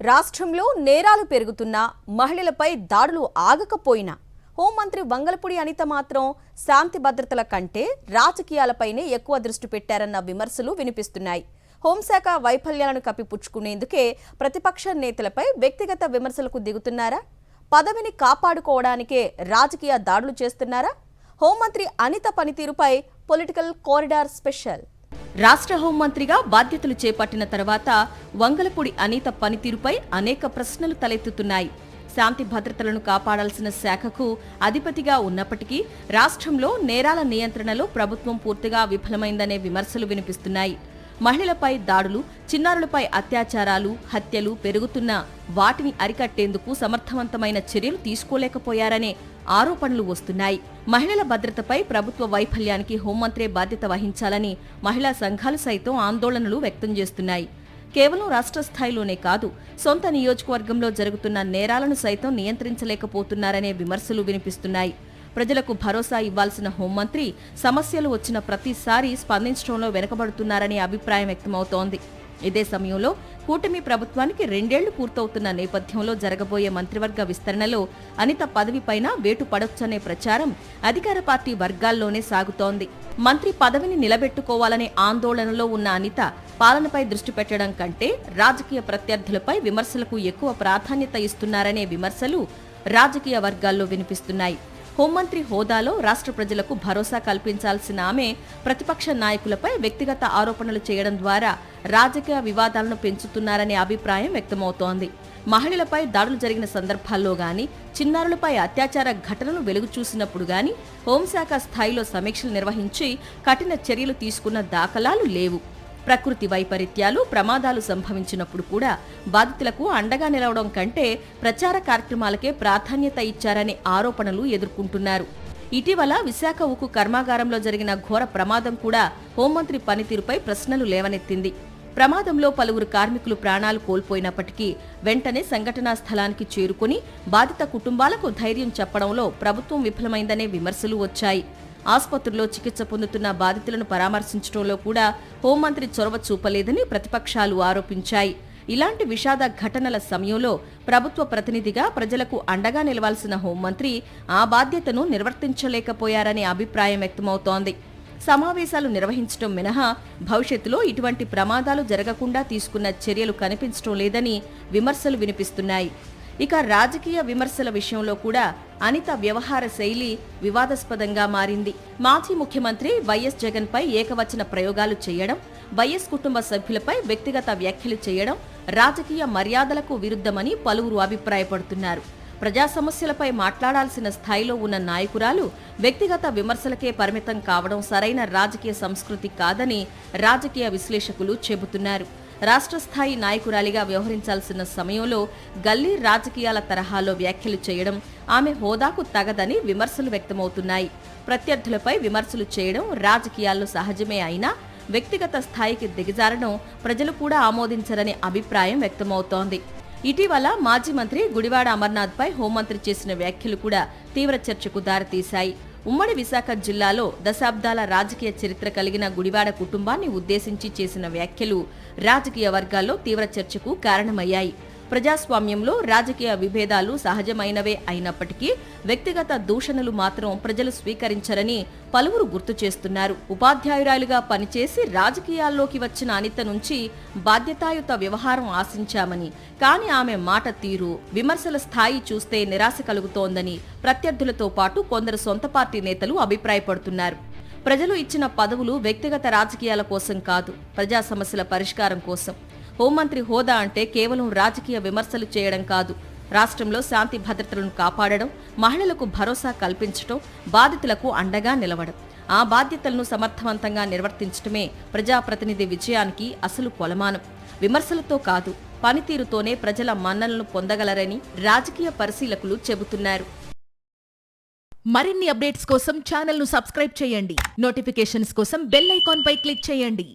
రాష్ట్రంలో నేరాలు పెరుగుతున్నా మహిళలపై దాడులు ఆగకపోయినా హోంమంత్రి వంగలపూడి అనిత మాత్రం శాంతి భద్రతల కంటే రాజకీయాలపైనే ఎక్కువ దృష్టి పెట్టారన్న విమర్శలు వినిపిస్తున్నాయి. హోంశాఖ వైఫల్యాలను కప్పిపుచ్చుకునేందుకే ప్రతిపక్ష నేతలపై వ్యక్తిగత విమర్శలకు దిగుతున్నారా? పదవిని కాపాడుకోవడానికే రాజకీయ దాడులు చేస్తున్నారా? హోంమంత్రి అనిత పనితీరుపై పొలిటికల్ కారిడార్ స్పెషల్. రాష్ట్ర హోంమంత్రిగా బాధ్యతలు చేపట్టిన తర్వాత వంగలపూడి అనిత పనితీరుపై అనేక ప్రశ్నలు తలెత్తుతున్నాయి. శాంతి భద్రతలను కాపాడాల్సిన శాఖకు అధిపతిగా ఉన్నప్పటికీ రాష్ట్రంలో నేరాల నియంత్రణలో ప్రభుత్వం పూర్తిగా విఫలమైందనే విమర్శలు వినిపిస్తున్నాయి. మహిళలపై దాడులు, చిన్నారులపై అత్యాచారాలు, హత్యలు పెరుగుతున్నా వాటిని అరికట్టేందుకు సమర్థవంతమైన చర్యలు తీసుకోలేకపోయారనే ఆరోపణలు వస్తున్నాయి. మహిళల భద్రతపై ప్రభుత్వ వైఫల్యానికి హోంమంత్రే బాధ్యత వహించాలని మహిళా సంఘాలు సైతం ఆందోళనలు వ్యక్తం చేస్తున్నాయి. కేవలం రాష్ట్ర స్థాయిలోనే కాదు, సొంత నియోజకవర్గంలో జరుగుతున్న నేరాలను సైతం నియంత్రించలేకపోతున్నారనే విమర్శలు వినిపిస్తున్నాయి. ప్రజలకు భరోసా ఇవ్వాల్సిన హోంమంత్రి సమస్యలు వచ్చిన ప్రతిసారి స్పందించడంలో వెనుకబడుతున్నారనే అభిప్రాయం వ్యక్తమవుతోంది. ఇదే సమయంలో కూటమి ప్రభుత్వానికి 2 ఏళ్లు పూర్తవుతున్న నేపథ్యంలో జరగబోయే మంత్రివర్గ విస్తరణలో అనిత పదవిపైన వేటు పడొచ్చనే ప్రచారం అధికార పార్టీ వర్గాల్లోనే సాగుతోంది. మంత్రి పదవిని నిలబెట్టుకోవాలనే ఆందోళనలో ఉన్న అనిత పాలనపై దృష్టి పెట్టడం కంటే రాజకీయ ప్రత్యర్థులపై విమర్శలకు ఎక్కువ ప్రాధాన్యత ఇస్తున్నారనే విమర్శలు రాజకీయ వర్గాల్లో వినిపిస్తున్నాయి. హోంమంత్రి హోదాలో రాష్ట్ర ప్రజలకు భరోసా కల్పించాల్సిన ఆమె ప్రతిపక్ష నాయకులపై వ్యక్తిగత ఆరోపణలు చేయడం ద్వారా రాజకీయ వివాదాలను పెంచుతున్నారనే అభిప్రాయం వ్యక్తమవుతోంది. మహిళలపై దాడులు జరిగిన సందర్భాల్లో గాని, చిన్నారులపై అత్యాచార ఘటనలు వెలుగు చూసినప్పుడు గాని హోంశాఖ స్థాయిలో సమీక్షలు నిర్వహించి కఠిన చర్యలు తీసుకున్న దాఖలాలు లేవు. ప్రకృతి వైపరీత్యాలు, ప్రమాదాలు సంభవించినప్పుడు కూడా బాధితులకు అండగా నిలవడం కంటే ప్రచార కార్యక్రమాలకే ప్రాధాన్యత ఇచ్చారనే ఆరోపణలు ఎదుర్కొంటున్నారు. ఇటీవల విశాఖ ఉక్కు కర్మాగారంలో జరిగిన ఘోర ప్రమాదం కూడా హోంమంత్రి పనితీరుపై ప్రశ్నలు లేవనెత్తింది. ప్రమాదంలో పలువురు కార్మికులు ప్రాణాలు కోల్పోయినప్పటికీ వెంటనే సంఘటనా స్థలానికి చేరుకుని బాధిత కుటుంబాలకు ధైర్యం చెప్పడంలో ప్రభుత్వం విఫలమైందనే విమర్శలు వచ్చాయి. ఆసుపత్రుల్లో చికిత్స పొందుతున్న బాధితులను పరామర్శించడంలో కూడా హోంమంత్రి చొరవ చూపలేదని ప్రతిపక్షాలు ఆరోపించాయి. ఇలాంటి విషాద ఘటనల సమయంలో ప్రభుత్వ ప్రతినిధిగా ప్రజలకు అండగా నిలవాల్సిన హోంమంత్రి ఆ బాధ్యతను నిర్వర్తించలేకపోయారనే అభిప్రాయం వ్యక్తమవుతోంది. సమావేశాలు నిర్వహించడం మినహా భవిష్యత్తులో ఇటువంటి ప్రమాదాలు జరగకుండా తీసుకున్న చర్యలు కనిపించడం లేదని విమర్శలు వినిపిస్తున్నాయి. ఇక రాజకీయ విమర్శల విషయంలో కూడా అనిత వ్యవహార శైలి వివాదాస్పదంగా మారింది. మాజీ ముఖ్యమంత్రి వైఎస్ జగన్పై ఏకవచన ప్రయోగాలు చేయడం, వైఎస్ కుటుంబ సభ్యులపై వ్యక్తిగత వ్యాఖ్యలు చేయడం రాజకీయ మర్యాదలకు విరుద్ధమని పలువురు అభిప్రాయపడుతున్నారు. ప్రజా సమస్యలపై మాట్లాడాల్సిన స్థాయిలో ఉన్న నాయకురాలు వ్యక్తిగత విమర్శలకే పరిమితం కావడం సరైన రాజకీయ సంస్కృతి కాదని రాజకీయ విశ్లేషకులు చెబుతున్నారు. రాష్ట్ర స్థాయి నాయకురాలిగా వ్యవహరించాల్సిన సమయంలో గల్లీ రాజకీయాల తరహాలో వ్యాఖ్యలు చేయడం ఆమె హోదాకు తగదని విమర్శలు వ్యక్తమవుతున్నాయి. ప్రత్యర్థులపై విమర్శలు చేయడం రాజకీయాల్లో సహజమే అయినా వ్యక్తిగత స్థాయికి దిగజారడం ప్రజలు కూడా ఆమోదించరనే అభిప్రాయం వ్యక్తమవుతోంది. ఇటీవల మాజీ మంత్రి గుడివాడ అమర్నాథ్పై హోంమంత్రి చేసిన వ్యాఖ్యలు కూడా తీవ్ర చర్చకు దారితీశాయి. ఉమ్మడి విశాఖ జిల్లాలో దశాబ్దాల రాజకీయ చరిత్ర కలిగిన గుడివాడ కుటుంబాన్ని ఉద్దేశించి చేసిన వ్యాఖ్యలు రాజకీయ వర్గాల్లో తీవ్ర చర్చకు కారణమయ్యాయి. ప్రజాస్వామ్యంలో రాజకీయ విభేదాలు సహజమైనవే అయినప్పటికీ వ్యక్తిగత దూషణలు మాత్రం ప్రజలు స్వీకరించరని పలువురు గుర్తు చేస్తున్నారు. ఉపాధ్యాయురాలుగా పనిచేసి రాజకీయాల్లోకి వచ్చిన అనిత నుంచి బాధ్యతాయుత వ్యవహారం ఆశించామని, కానీ ఆమె మాట తీరు, విమర్శల స్థాయి చూస్తే నిరాశ కలుగుతోందని ప్రత్యర్థులతో పాటు కొందరు సొంత పార్టీ నేతలు అభిప్రాయపడుతున్నారు. ప్రజలు ఇచ్చిన పదవులు వ్యక్తిగత రాజకీయాల కోసం కాదు, ప్రజా సమస్యల పరిష్కారం కోసం. హోంమంత్రి హోదా అంటే కేవలం రాజకీయ విమర్శలు చేయడం కాదు, రాష్ట్రంలో శాంతి భద్రతలను కాపాడడం, మహిళలకు భరోసా కల్పించడం, బాధితులకు అండగా నిలవడం. ఆ బాధ్యతలను సమర్థవంతంగా నిర్వర్తించడమే ప్రజాప్రతినిధి విజయానికి అసలు కొలమానం. విమర్శలతో కాదు, పనితీరుతోనే ప్రజల మన్ననలను పొందగలరని రాజకీయ పరిశీలకులు చెబుతున్నారు. మరిన్ని అప్డేట్స్ కోసం ఛానల్ను సబ్స్క్రైబ్ చేయండి. నోటిఫికేషన్స్ కోసం బెల్ ఐకాన్ పై క్లిక్ చేయండి.